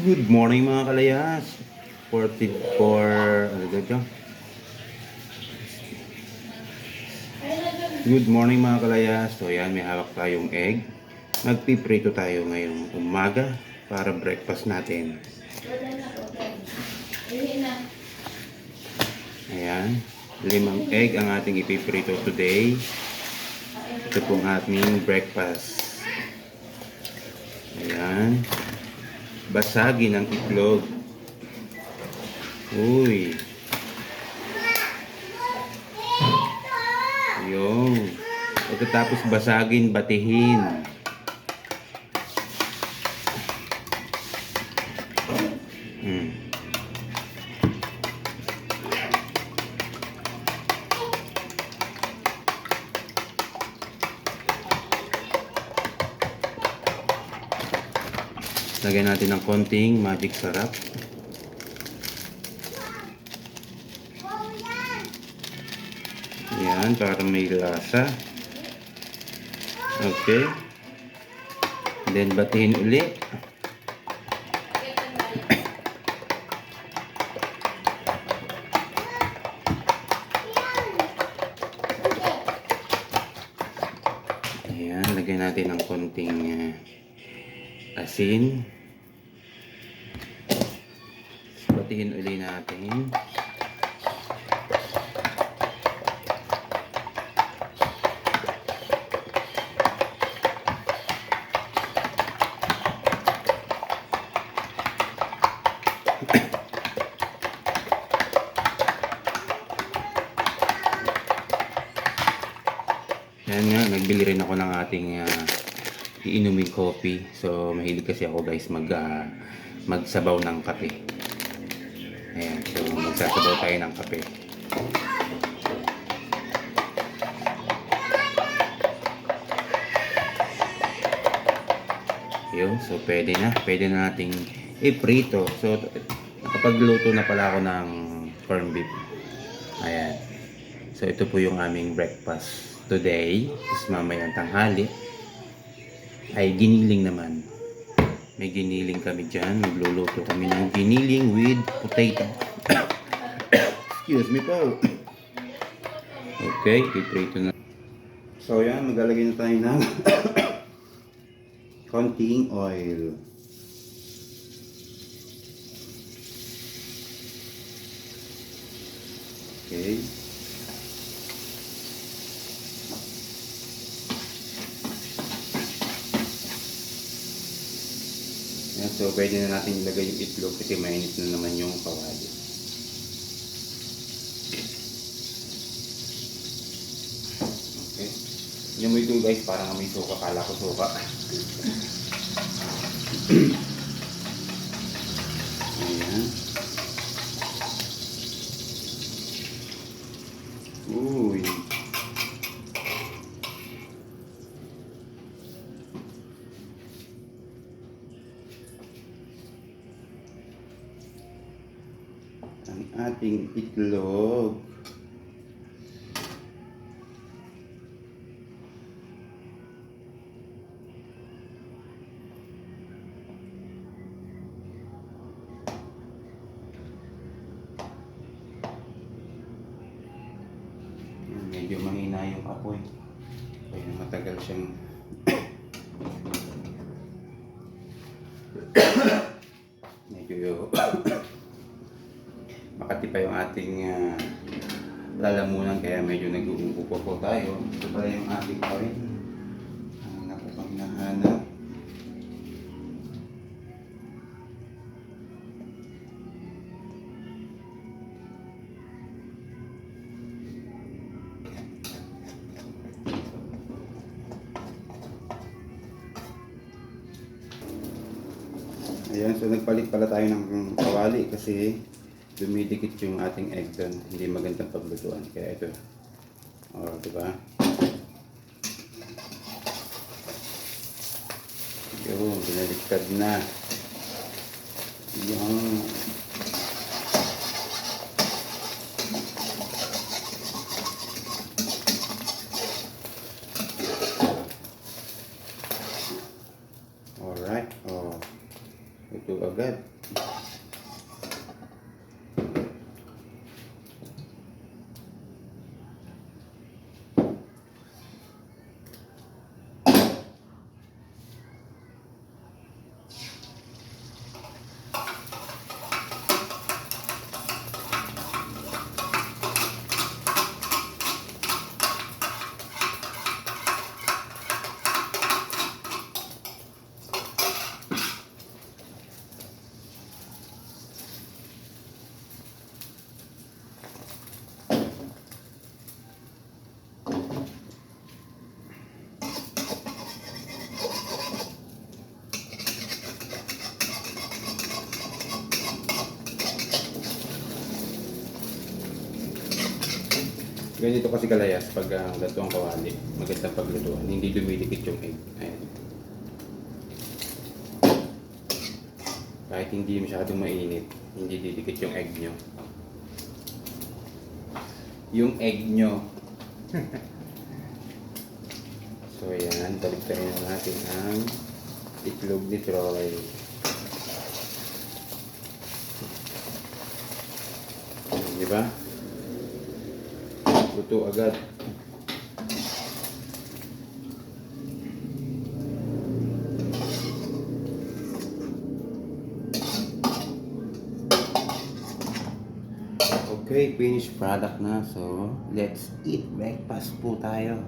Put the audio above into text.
Good morning mga kalayas. 44, ano dito? Good morning mga kalayas. So yan, may hawak tayong egg. Magpiprito tayo ngayong umaga para breakfast natin. Ayan, 5 egg ang ating ipiprito today. Ito pong ating breakfast. Ayan. Basagin ang itlog. Uy. Ayun. Pagkatapos basagin, batihin. Lagyan natin ng konting magic sarap. Yan, para may lasa. Okay. Then, batihin ulit. Ayan, lagyan natin ng konting asin. Batihin ulit natin. Yan nga, nagbili rin ako ng ating iinuming coffee. So, mahilig kasi ako guys magsabaw ng kape. Ayan, so magsasabaw tayo ng kape. Yun, so pwede na nating iprito. So, nakapagluto na pala ako ng corned beef. Ayan. So, ito po yung aming breakfast today. Tapos mamayang tanghali ay giniling naman. May giniling kami dyan. Magluluto kami ng giniling with potato. Excuse me po. Okay, iprito na. So yan, maglalagay na tayo ng konting oil. Okay. Yan, so pwede na natin ilagay yung itlog kasi mainit na naman yung kawali. Okay. Yan mo ito guys, parang may suka, kala ko suka. Ayan. Uy. Ang ating itlog. Medyo mahina yung apoy. Kaya matagal siyang medyo makati pa yung ating lalamunan, kaya medyo nag-uupo po tayo. Ito pala yung ating oil. Hanap ko pang nahanap. Ayan, so nagpalit pala tayo ng kawali kasi dumidikit yung ating egg doon. Hindi magandang paglutuan. Kaya ito. O, diba? Yun, binaliktad na. Yung alright. Oh, ito agad. Ganito kasi kalayas pag ganito ang kawali. Magandang paglutuan. Hindi dumidikit yung egg. Ayan. Kahit hindi masyadong mainit, hindi didikit yung egg nyo. Yung egg nyo. So ayan, baliktarin na natin ang itlog ni Troy. Di ba? Luto agad. Okay, finished product na. So, let's eat breakfast po tayo.